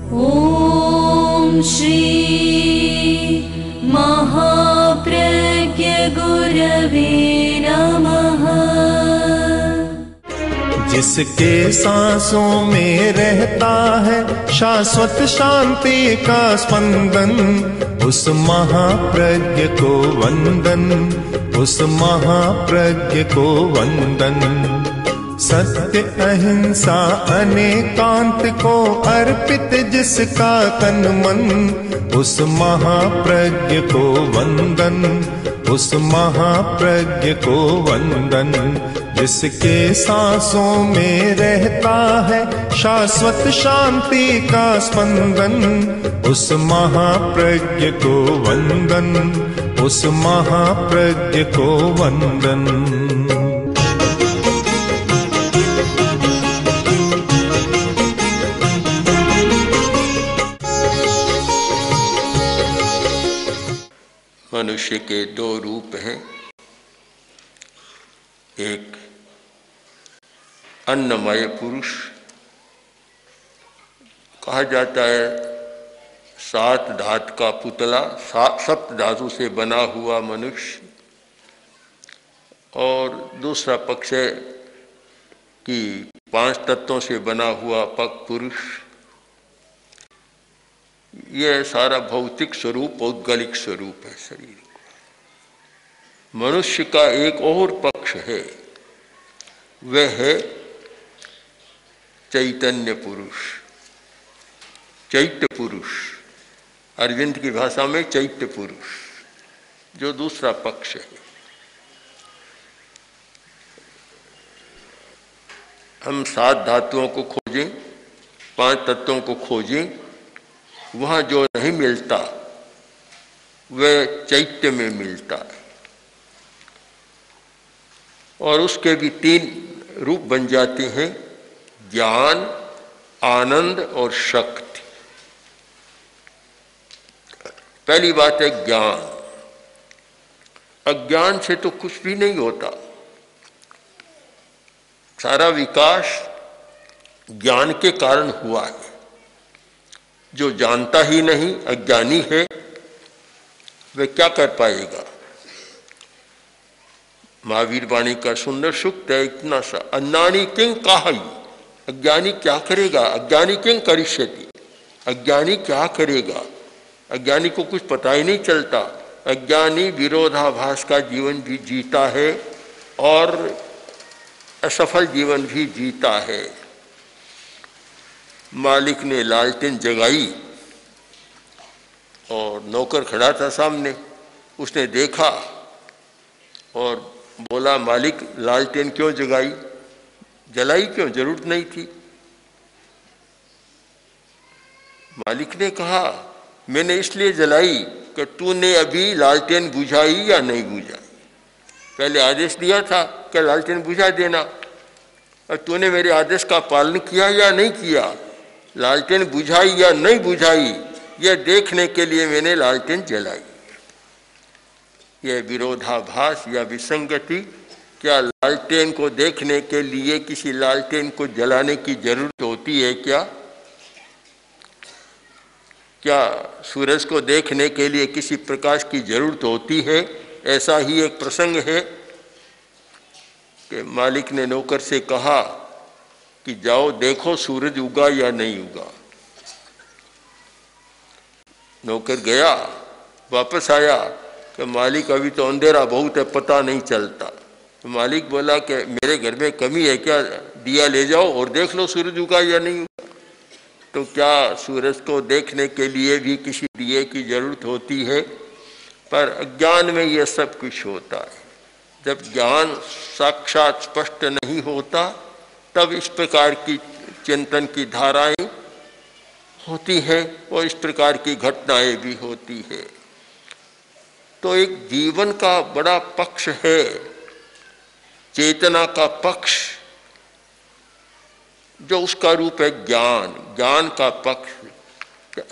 ॐ श्री महाप्रज्ञ गुरवे नमः। जिसके सांसों में रहता है शाश्वत शांति का स्पंदन, उस महाप्रज्ञ को वंदन, उस महाप्रज्ञ को वंदन। सत्य अहिंसा अनेकांत को अर्पित जिसका तन मन, उस महाप्रज्ञ को वंदन, उस महाप्रज्ञ को वंदन। जिसके सांसों में रहता है शाश्वत शांति का स्पंदन, उस महाप्रज्ञ को वंदन, उस महाप्रज्ञ को वंदन। मनुष्य के दो रूप हैं। एक अन्नमय पुरुष कहा जाता है, 7 धातु का पुतला, 7 धातु से बना हुआ मनुष्य। और दूसरा पक्ष है कि 5 तत्वों से बना हुआ पुरुष। यह सारा भौतिक स्वरूप पौद्गलिक स्वरूप है शरीर का। मनुष्य का एक और पक्ष है, वह है चैतन्य पुरुष, चैत्य पुरुष। अरविंद की भाषा में चैत्य पुरुष, जो दूसरा पक्ष है। हम 7 धातुओं को खोजें, 5 तत्वों को खोजें, वहाँ जो नहीं मिलता वह चैत्य में मिलता है। और उसके भी 3 रूप बन जाते हैं, ज्ञान, आनंद और शक्ति। पहली बात है ज्ञान। अज्ञान से तो कुछ भी नहीं होता। सारा विकास ज्ञान के कारण हुआ है। जो जानता ही नहीं, अज्ञानी है, वह क्या कर पाएगा। महावीर वाणी का सुंदर सूक्त है इतना सा, अन्नानी किं काहि, अज्ञानी क्या करेगा। अज्ञानी किं करिष्यति, अज्ञानी क्या करेगा। अज्ञानी को कुछ पता ही नहीं चलता। अज्ञानी विरोधाभास का जीवन भी जीता है और असफल जीवन भी जीता है। मालिक ने लालटेन जगाई और नौकर खड़ा था सामने। उसने देखा और बोला, मालिक लालटेन क्यों जगाई, जलाई क्यों, जरूरत नहीं थी। मालिक ने कहा, मैंने इसलिए जलाई कि तूने अभी लालटेन बुझाई या नहीं बुझाई। पहले आदेश दिया था कि लालटेन बुझा देना, और तूने मेरे आदेश का पालन किया या नहीं किया। लालटेन बुझाई या नहीं बुझाई, यह देखने के लिए मैंने लालटेन जलाई। यह विरोधाभास या विसंगति, क्या लालटेन को देखने के लिए किसी लालटेन को जलाने की जरूरत होती है क्या? क्या सूरज को देखने के लिए किसी प्रकाश की जरूरत होती है? ऐसा ही एक प्रसंग है कि मालिक ने नौकर से कहा कि जाओ देखो सूरज उगा या नहीं उगा। नौकर गया, वापस आया कि मालिक अभी तो अंधेरा बहुत है, पता नहीं चलता। तो मालिक बोला कि मेरे घर में कमी है क्या, दिया ले जाओ और देख लो सूरज उगा या नहीं उगा। तो क्या सूरज को देखने के लिए भी किसी दिए की जरूरत होती है? पर अज्ञान में यह सब कुछ होता है। जब ज्ञान साक्षात स्पष्ट नहीं होता, तब इस प्रकार की चिंतन की धाराएं होती हैं और इस प्रकार की घटनाएं भी होती है। तो एक जीवन का बड़ा पक्ष है, चेतना का पक्ष, जो उसका रूप है ज्ञान। ज्ञान का पक्ष,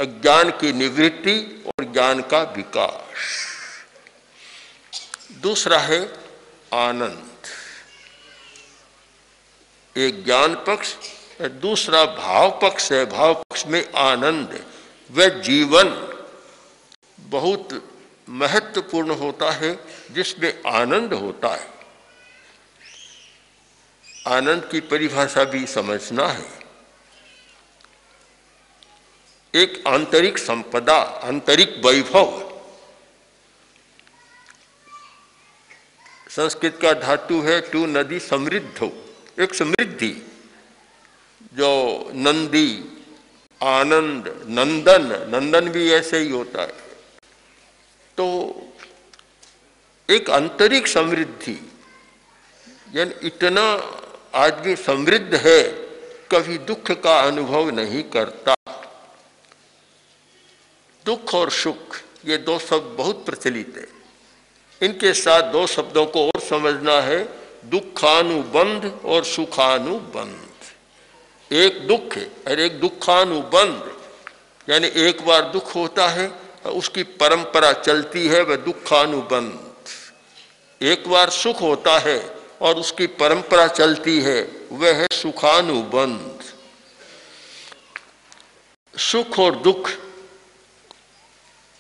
अज्ञान की निवृत्ति और ज्ञान का विकास। दूसरा है आनंद। एक ज्ञान पक्ष दूसरा भाव पक्ष है। भाव पक्ष में आनंद, वह जीवन बहुत महत्वपूर्ण होता है जिसमें आनंद होता है। आनंद की परिभाषा भी समझना है। एक आंतरिक संपदा, आंतरिक वैभव। संस्कृत का धातु है टू नदी समृद्ध हो, एक समृद्धि। जो नंदी, आनंद, नंदन, नंदन भी ऐसे ही होता है। तो एक आंतरिक समृद्धि, यानी इतना आदमी समृद्ध है कभी दुख का अनुभव नहीं करता। दुख और सुख ये दो शब्द बहुत प्रचलित है। इनके साथ दो शब्दों को और समझना है, दुखानुबंध और सुखानुबंध। एक दुख है और एक दुखानुबंध, यानी एक बार दुख होता है उसकी परंपरा चलती है, वह दुखानुबंध। एक बार सुख होता है और उसकी परंपरा चलती है, वह है सुखानुबंध। सुख और दुख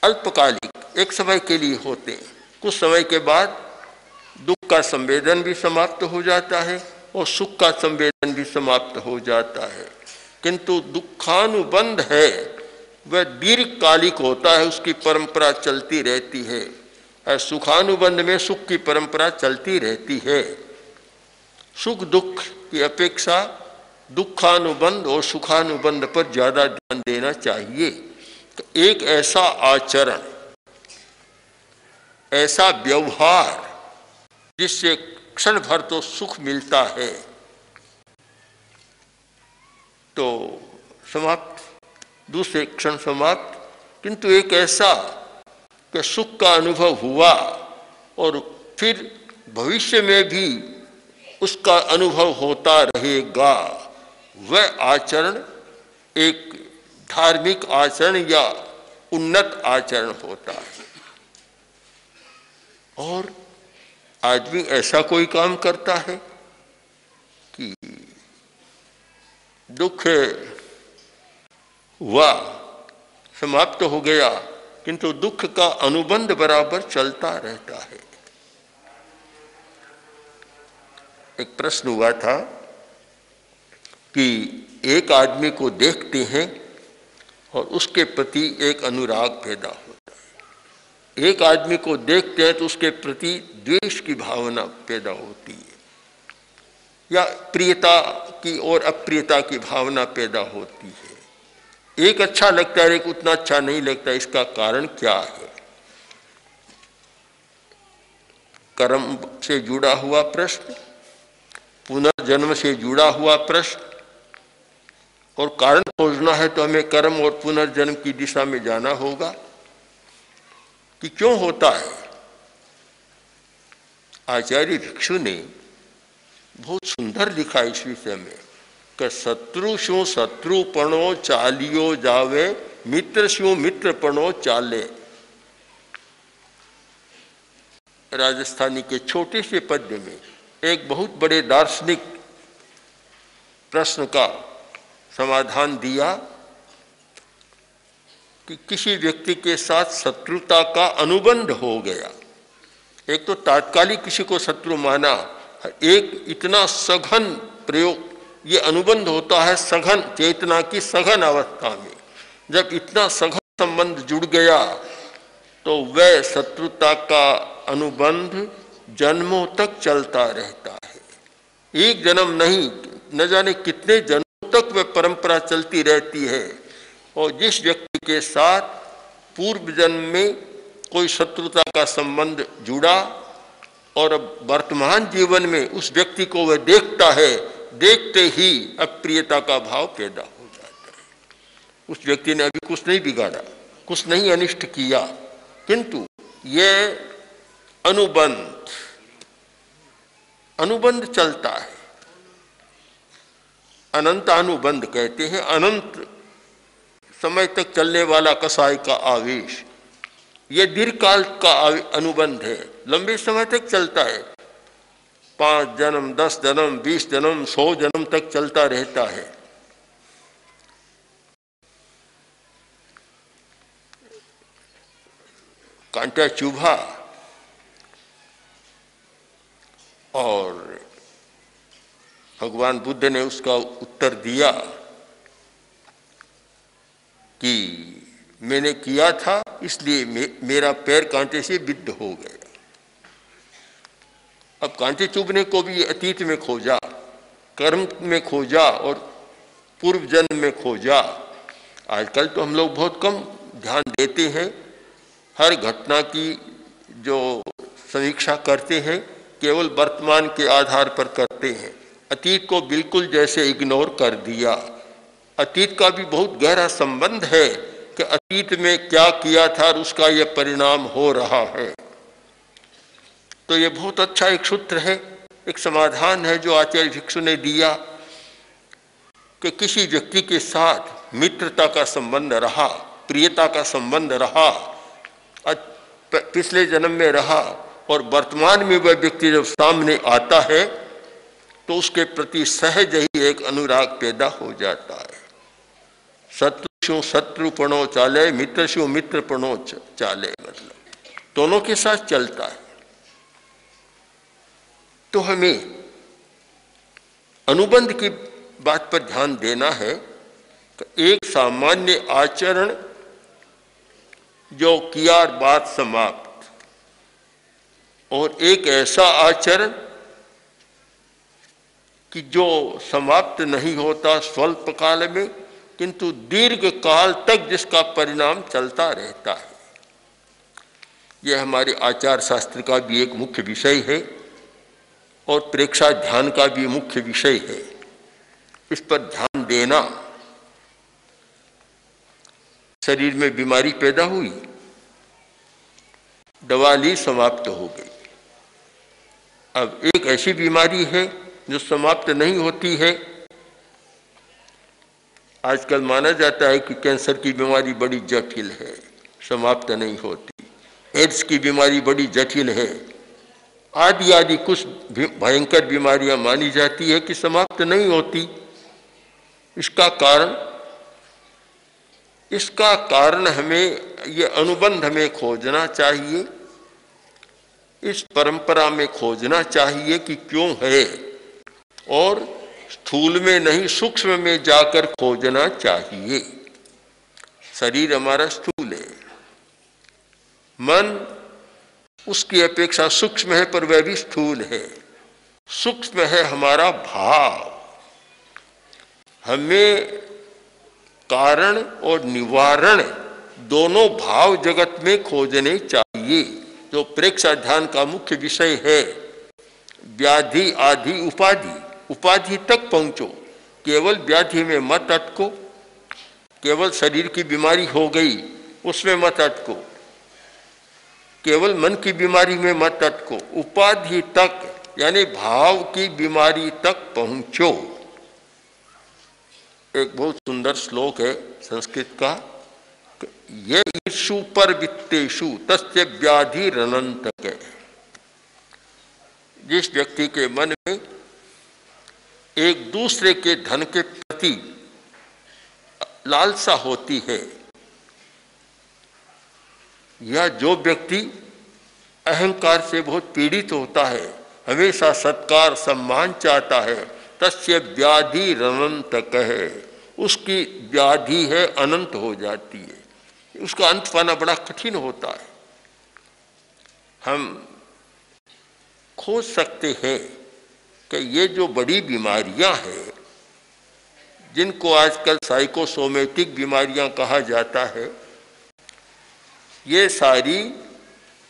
अल्पकालिक, एक समय के लिए होते हैं। कुछ समय के बाद दुख का संवेदन भी समाप्त हो जाता है और सुख का संवेदन भी समाप्त हो जाता है। किंतु दुखानुबंध है वह दीर्घकालिक होता है, उसकी परंपरा चलती रहती है। और सुखानुबंध में सुख की परंपरा चलती रहती है। सुख दुख की अपेक्षा दुखानुबंध और सुखानुबंध पर ज्यादा ध्यान देना चाहिए। तो एक ऐसा आचरण, ऐसा व्यवहार जिससे क्षण भर तो सुख मिलता है, तो समाप्त, दूसरे क्षण समाप्त। किंतु एक ऐसा कि सुख का अनुभव हुआ और फिर भविष्य में भी उसका अनुभव होता रहेगा, वह आचरण एक धार्मिक आचरण या उन्नत आचरण होता है। और आदमी ऐसा कोई काम करता है कि दुख हुआ, समाप्त हो गया, किंतु दुख का अनुबंध बराबर चलता रहता है। एक प्रश्न हुआ था कि एक आदमी को देखते हैं और उसके प्रति एक अनुराग पैदा होता है। एक आदमी को देखते हैं तो उसके प्रति द्वेष की भावना पैदा होती है, या प्रियता की और अप्रियता की भावना पैदा होती है। एक अच्छा लगता है, एक उतना अच्छा नहीं लगता। इसका कारण क्या है? कर्म से जुड़ा हुआ प्रश्न, पुनर्जन्म से जुड़ा हुआ प्रश्न। और कारण खोजना है तो हमें कर्म और पुनर्जन्म की दिशा में जाना होगा कि क्यों होता है। आचार्य भिक्षु ने बहुत सुंदर लिखा इस विषय में कि शत्रु शू शत्रुपणो चालियो जावे, मित्र शू मित्रपणो चाले। राजस्थानी के छोटे से पद्य में एक बहुत बड़े दार्शनिक प्रश्न का समाधान दिया कि किसी व्यक्ति के साथ शत्रुता का अनुबंध हो गया। एक तो तात्कालिक किसी को शत्रु माना, एक इतना सघन प्रयोग, ये अनुबंध होता है सघन चेतना की सघन अवस्था में। जब इतना सघन संबंध जुड़ गया तो वह शत्रुता का अनुबंध जन्मों तक चलता रहता है। एक जन्म नहीं, न जाने कितने जन्मों तक वह परंपरा चलती रहती है। और जिस व्यक्ति के साथ पूर्व जन्म में कोई शत्रुता का संबंध जुड़ा और अब वर्तमान जीवन में उस व्यक्ति को वह देखता है, देखते ही अप्रियता का भाव पैदा हो जाता है। उस व्यक्ति ने अभी कुछ नहीं बिगाड़ा, कुछ नहीं अनिष्ट किया, किंतु यह अनुबंध चलता है। अनंतानुबंध कहते हैं, अनंत समय तक चलने वाला कसाई का आवेश। यह दीर्घकाल का अनुबंध है, लंबे समय तक चलता है। 5 जन्म, 10 जन्म, 20 जन्म, 100 जन्म तक चलता रहता है। कांटा चुभा और भगवान बुद्ध ने उसका उत्तर दिया कि मैंने किया था इसलिए मेरा पैर कांटे से बिद्ध हो गया। अब कांटे चुभने को भी अतीत में खोजा, कर्म में खोजा और पूर्व जन्म में खोजा। आजकल तो हम लोग बहुत कम ध्यान देते हैं, हर घटना की जो समीक्षा करते हैं केवल वर्तमान के आधार पर करते हैं, अतीत को बिल्कुल जैसे इग्नोर कर दिया। अतीत का भी बहुत गहरा संबंध है कि अतीत में क्या किया था और उसका यह परिणाम हो रहा है। तो ये बहुत अच्छा एक सूत्र है, एक समाधान है जो आचार्य भिक्षु ने दिया कि किसी व्यक्ति के साथ मित्रता का संबंध रहा, प्रियता का संबंध रहा, पिछले जन्म में रहा और वर्तमान में वह व्यक्ति जब सामने आता है तो उसके प्रति सहज ही एक अनुराग पैदा हो जाता है। शत्रु शत्रुपणो चाले, मित्र मित्रपणो चाले, मतलब दोनों के साथ चलता है। तो हमें अनुबंध की बात पर ध्यान देना है कि एक सामान्य आचरण जो किया बात समाप्त, और एक ऐसा आचरण कि जो समाप्त नहीं होता स्वल्प काल में किंतु दीर्घ काल तक जिसका परिणाम चलता रहता है। यह हमारे आचार शास्त्र का भी एक मुख्य विषय है और प्रेक्षा ध्यान का भी मुख्य विषय है। इस पर ध्यान देना। शरीर में बीमारी पैदा हुई, दवा ली, समाप्त हो गई। अब एक ऐसी बीमारी है जो समाप्त नहीं होती है। आजकल माना जाता है कि कैंसर की बीमारी बड़ी जटिल है, समाप्त नहीं होती। एड्स की बीमारी बड़ी जटिल है, आदि आदि कुछ भयंकर बीमारियां मानी जाती है कि समाप्त नहीं होती। इसका कारण हमें ये अनुबंध में खोजना चाहिए, इस परंपरा में खोजना चाहिए कि क्यों है, और स्थूल में नहीं सूक्ष्म में जाकर खोजना चाहिए। शरीर हमारा स्थूल है, मन उसकी अपेक्षा सूक्ष्म है पर वह भी स्थूल है। सूक्ष्म है हमारा भाव। हमें कारण और निवारण दोनों भाव जगत में खोजने चाहिए, जो प्रेक्षा ध्यान का मुख्य विषय है। व्याधि आदि उपाधि, उपाधि तक पहुंचो, केवल व्याधि में मत अटको, केवल शरीर की बीमारी हो गई उसमें मत अटको, केवल मन की बीमारी में मत अटको, उपाधि तक यानी भाव की बीमारी तक पहुंचो। एक बहुत सुंदर श्लोक है संस्कृत का, ये ईर्षु पर वित्तेषु तस्य व्याधि रनंतक। जिस व्यक्ति के मन में एक दूसरे के धन के प्रति लालसा होती है, या जो व्यक्ति अहंकार से बहुत पीड़ित होता है, हमेशा सत्कार सम्मान चाहता है, तस्य व्याधि रनंतक है, उसकी व्याधि है अनंत हो जाती है, उसका अंत पाना बड़ा कठिन होता है। हम खोज सकते हैं कि ये जो बड़ी बीमारियां हैं, जिनको आजकल साइकोसोमेटिक बीमारियां कहा जाता है, ये सारी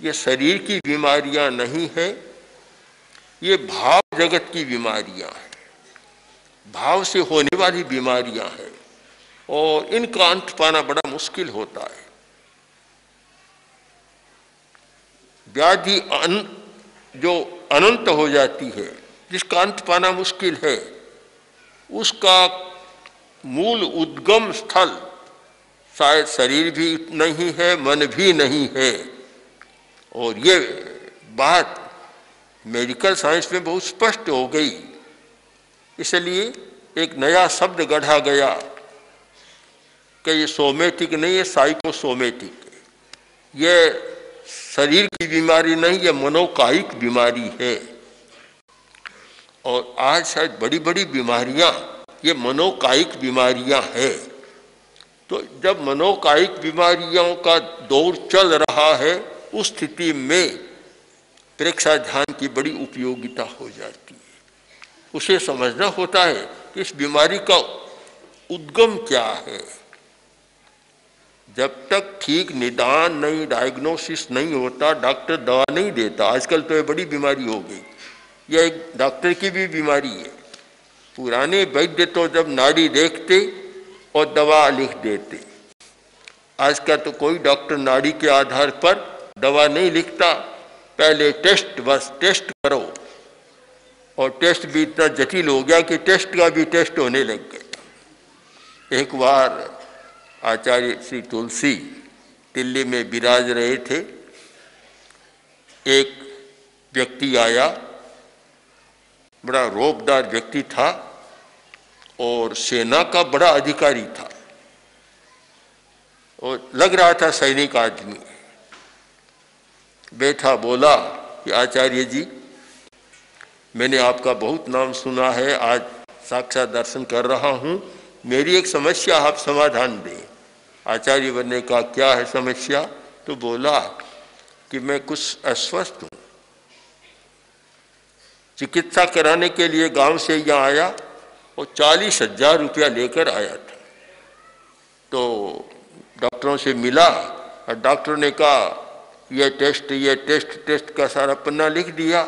ये शरीर की बीमारियां नहीं है, ये भाव जगत की बीमारियां हैं, भाव से होने वाली बीमारियां हैं, और इनका अंत पाना बड़ा मुश्किल होता है। व्याधि जो अनंत हो जाती है, जिसका अंत पाना मुश्किल है, उसका मूल उद्गम स्थल शायद शरीर भी नहीं है, मन भी नहीं है। और ये बात मेडिकल साइंस में बहुत स्पष्ट हो गई। इसलिए एक नया शब्द गढ़ा गया कि ये सोमेटिक नहीं है, साइकोसोमेटिक। ये शरीर की बीमारी नहीं, ये मनोकायिक बीमारी है। और आज शायद बड़ी बड़ी बीमारियां ये मनोकायिक बीमारियां हैं। तो जब मनोकायिक बीमारियों का दौर चल रहा है, उस स्थिति में प्रेक्षा ध्यान की बड़ी उपयोगिता हो जाती है। उसे समझना होता है कि इस बीमारी का उद्गम क्या है। जब तक ठीक निदान नहीं, डायग्नोसिस नहीं होता, डॉक्टर दवा नहीं देता। आजकल तो ये बड़ी बीमारी हो गई, यह एक डॉक्टर की भी बीमारी है। पुराने वैद्य तो जब नाड़ी देखते और दवा लिख देते। आज का तो कोई डॉक्टर नाड़ी के आधार पर दवा नहीं लिखता, पहले टेस्ट, बस टेस्ट करो। और टेस्ट भी इतना जटिल हो गया कि टेस्ट का भी टेस्ट होने लग गया। एक बार आचार्य श्री तुलसी दिल्ली में विराज रहे थे। एक व्यक्ति आया, बड़ा रौबदार व्यक्ति था और सेना का बड़ा अधिकारी था और लग रहा था सैनिक आदमी। बैठा, बोला कि आचार्य जी, मैंने आपका बहुत नाम सुना है, आज साक्षात दर्शन कर रहा हूँ, मेरी एक समस्या आप समाधान दें। आचार्य बनने का क्या है समस्या? तो बोला कि मैं कुछ अस्वस्थ हूँ, चिकित्सा कराने के लिए गांव से यहाँ आया और 40,000 रुपया लेकर आया था। तो डॉक्टरों से मिला और डॉक्टर ने कहा ये टेस्ट का सारा पन्ना लिख दिया।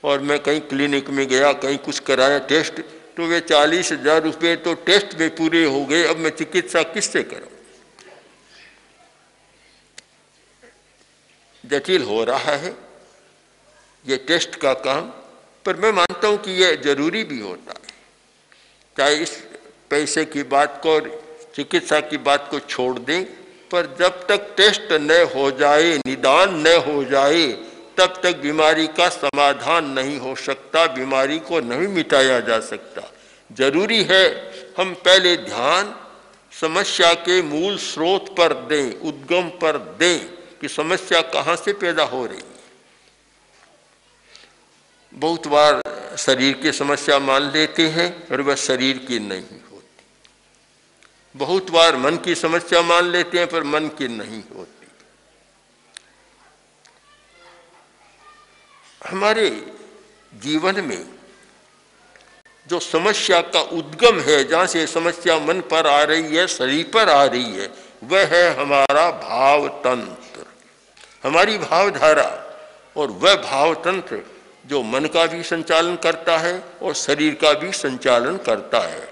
और मैं कहीं क्लिनिक में गया, कहीं कुछ कराया टेस्ट, तो वे 40,000 रुपये तो टेस्ट में पूरे हो गए। अब मैं चिकित्सा किससे करूं? जटिल हो रहा है ये टेस्ट का काम, पर मैं मानता हूं कि ये जरूरी भी होता है। चाहे इस पैसे की बात को, चिकित्सा की बात को छोड़ दें, पर जब तक टेस्ट न हो जाए, निदान न हो जाए, तब तक बीमारी का समाधान नहीं हो सकता, बीमारी को नहीं मिटाया जा सकता। जरूरी है हम पहले ध्यान समस्या के मूल स्रोत पर दें, उद्गम पर दें कि समस्या कहाँ से पैदा हो रही है। बहुत बार शरीर की समस्या मान लेते हैं और वह शरीर की नहीं होती। बहुत बार मन की समस्या मान लेते हैं पर मन की नहीं होती। हमारे जीवन में जो समस्या का उद्गम है, जहाँ से समस्या मन पर आ रही है, शरीर पर आ रही है, वह है हमारा भाव तंत्र, हमारी भावधारा। और वह भाव तंत्र जो मन का भी संचालन करता है और शरीर का भी संचालन करता है।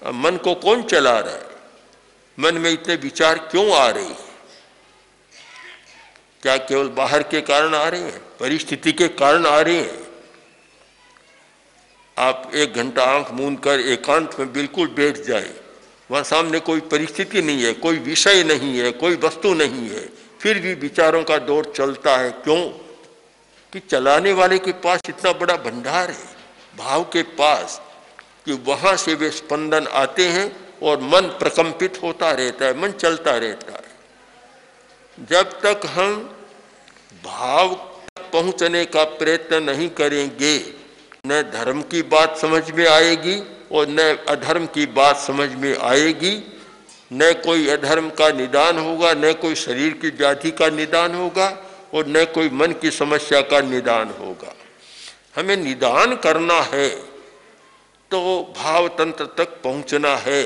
अब मन को कौन चला रहा है? मन में इतने विचार क्यों आ रहे हैं? क्या केवल बाहर के कारण आ रहे हैं? परिस्थिति के कारण आ रहे हैं? आप 1 घंटा आंख मूंद कर एकांत में बिल्कुल बैठ जाए, वहां सामने कोई परिस्थिति नहीं है, कोई विषय नहीं है, कोई वस्तु नहीं है, फिर भी विचारों का दौर चलता है। क्यों? कि चलाने वाले के पास इतना बड़ा भंडार है भाव के पास, कि वहां से वे स्पंदन आते हैं और मन प्रकंपित होता रहता है, मन चलता रहता है। जब तक हम भाव तक पहुंचने का प्रयत्न नहीं करेंगे, न धर्म की बात समझ में आएगी और न अधर्म की बात समझ में आएगी। न कोई अधर्म का निदान होगा, न कोई शरीर की व्याधि का निदान होगा और न कोई मन की समस्या का निदान होगा। हमें निदान करना है तो भाव तंत्र तक पहुंचना है,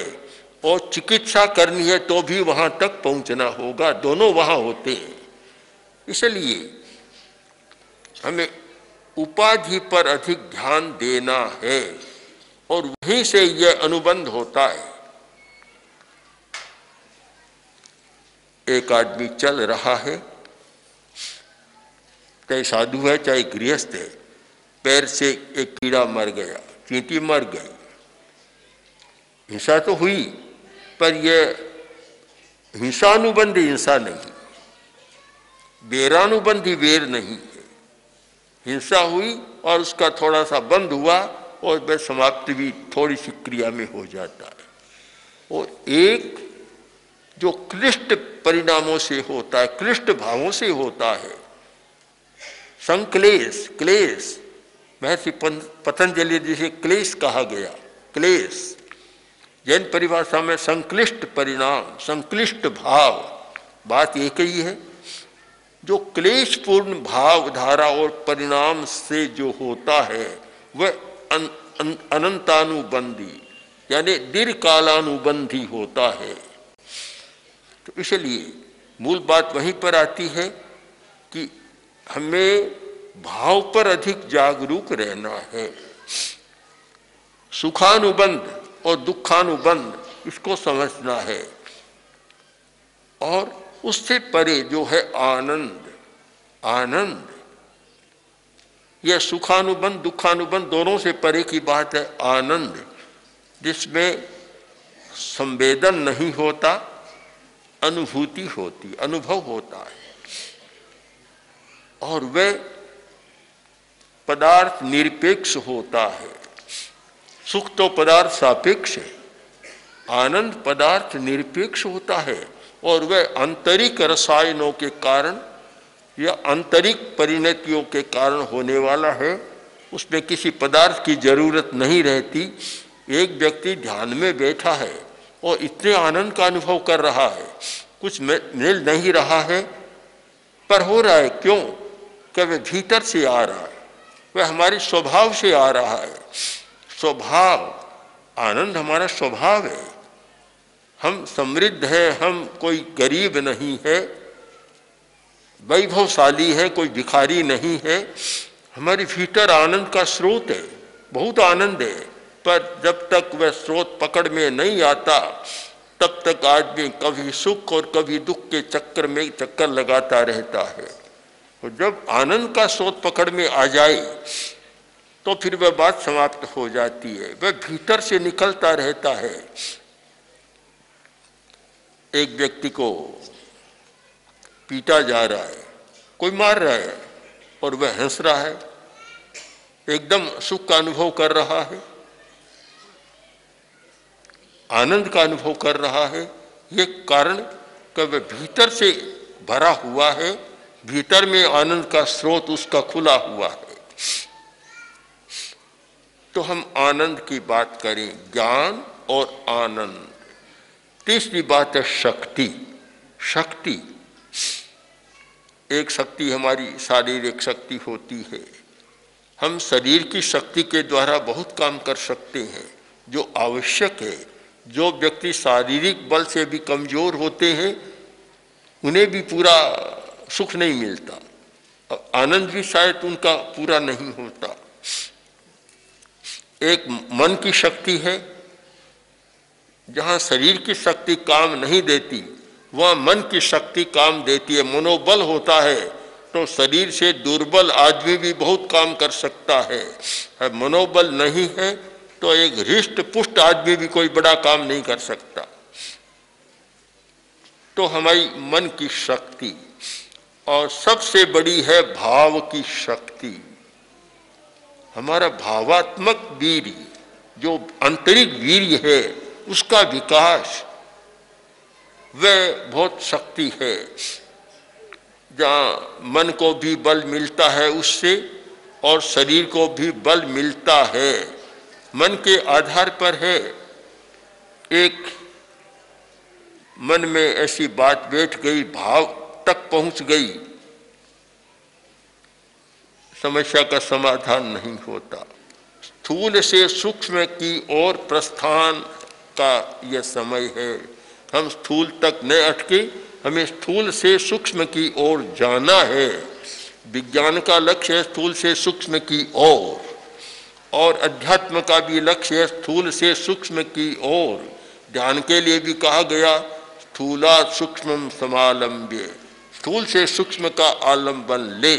और चिकित्सा करनी है तो भी वहां तक पहुंचना होगा। दोनों वहां होते हैं। इसलिए हमें उपाधि पर अधिक ध्यान देना है और वहीं से यह अनुबंध होता है। एक आदमी चल रहा है, चाहे साधु है चाहे गृहस्थ है, पैर से एक कीड़ा मर गया, चींटी मर गई। हिंसा तो हुई, पर यह हिंसानुबंधी हिंसा नहीं, वेरानुबंधी वेर नहीं है। हिंसा हुई और उसका थोड़ा सा बंद हुआ और वह समाप्ति भी थोड़ी सी क्रिया में हो जाता है। और एक जो क्लिष्ट परिणामों से होता है, क्लिष्ट भावों से होता है। संक्लेश, क्लेश, महर्षि पतंजलि जी से क्लेश कहा गया, क्लेश। जैन परिभाषा में संक्लिष्ट परिणाम, संक्लिष्ट भाव, बात एक ही है। जो क्लेशपूर्ण भाव धारा और परिणाम से जो होता है वह अनंतानुबंधी यानी दीर्घकालानुबंधी होता है। तो इसलिए मूल बात वहीं पर आती है कि हमें भाव पर अधिक जागरूक रहना है। सुखानुबंध और दुखानुबंध इसको समझना है, और उससे परे जो है आनंद, आनंद, यह सुखानुबंध दुखानुबंध दोनों से परे की बात है। आनंद जिसमें संवेदन नहीं होता, अनुभूति होती, अनुभव होता है, और वह पदार्थ निरपेक्ष होता है। सुख तो पदार्थ सापेक्ष है, आनंद पदार्थ निरपेक्ष होता है, और वह आंतरिक रसायनों के कारण या आंतरिक परिणतियों के कारण होने वाला है। उसमें किसी पदार्थ की जरूरत नहीं रहती। एक व्यक्ति ध्यान में बैठा है और इतने आनंद का अनुभव कर रहा है, कुछ मिल नहीं रहा है, पर हो रहा है। क्यों? कि वह भीतर से आ रहा है, वह हमारे स्वभाव से आ रहा है। स्वभाव, आनंद हमारा स्वभाव है। हम समृद्ध हैं, हम कोई गरीब नहीं है, वैभवशाली है, कोई भिखारी नहीं है। हमारे भीतर आनंद का स्रोत है, बहुत आनंद है। पर जब तक वह स्रोत पकड़ में नहीं आता तब तक आदमी कभी सुख और कभी दुख के चक्कर में चक्कर लगाता रहता है। और जब आनंद का स्रोत पकड़ में आ जाए तो फिर वह बात समाप्त हो जाती है, वह भीतर से निकलता रहता है। एक व्यक्ति को पीटा जा रहा है, कोई मार रहा है, और वह हंस रहा है, एकदम सुख का अनुभव कर रहा है, आनंद का अनुभव कर रहा है। ये कारण कि वह भीतर से भरा हुआ है, भीतर में आनंद का स्रोत उसका खुला हुआ है। तो हम आनंद की बात करें, ज्ञान और आनंद। तीसरी बात है शक्ति। शक्ति, एक शक्ति हमारी शारीरिक शक्ति होती है। हम शरीर की शक्ति के द्वारा बहुत काम कर सकते हैं जो आवश्यक है। जो व्यक्ति शारीरिक बल से भी कमजोर होते हैं उन्हें भी पूरा सुख नहीं मिलता, आनंद भी शायद उनका पूरा नहीं होता। एक मन की शक्ति है, जहाँ शरीर की शक्ति काम नहीं देती वहाँ मन की शक्ति काम देती है। मनोबल होता है तो शरीर से दुर्बल आदमी भी बहुत काम कर सकता है। मनोबल नहीं है तो एक हृष्ट पुष्ट आदमी भी कोई बड़ा काम नहीं कर सकता। तो हमारी मन की शक्ति, और सबसे बड़ी है भाव की शक्ति। हमारा भावात्मक वीर्य, जो आंतरिक वीर्य है, उसका विकास, वह बहुत शक्ति है। जहाँ मन को भी बल मिलता है उससे, और शरीर को भी बल मिलता है। मन के आधार पर है। एक मन में ऐसी बात बैठ गई, भाव तक पहुंच गई, समस्या का समाधान नहीं होता। स्थूल से सूक्ष्म की ओर प्रस्थान का यह समय है। हम स्थूल तक न अटके, हमें स्थूल से सूक्ष्म की ओर जाना है। विज्ञान का लक्ष्य है स्थूल से सूक्ष्म की ओर, और अध्यात्म का भी लक्ष्य है स्थूल से सूक्ष्म की ओर। ध्यान के लिए भी कहा गया स्थूलात् सूक्ष्मं समालम्ब्य, स्थूल से सूक्ष्म का आलम्बन ले।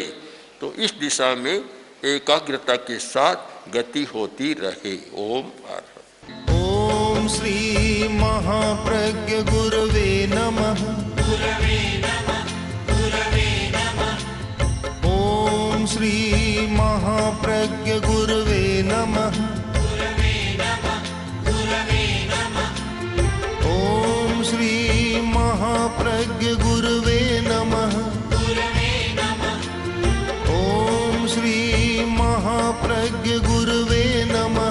तो इस दिशा में एकाग्रता के साथ गति होती रहे। ओम ओम श्री महाप्रज्ञ गुरवे नमः। ओम श्री महाप्रज्ञ गुरवे नमः। ओम श्री महा महाप्रज्ञ गुरवे नमः। ओम श्री महाप्रज्ञ गुरवे नमः।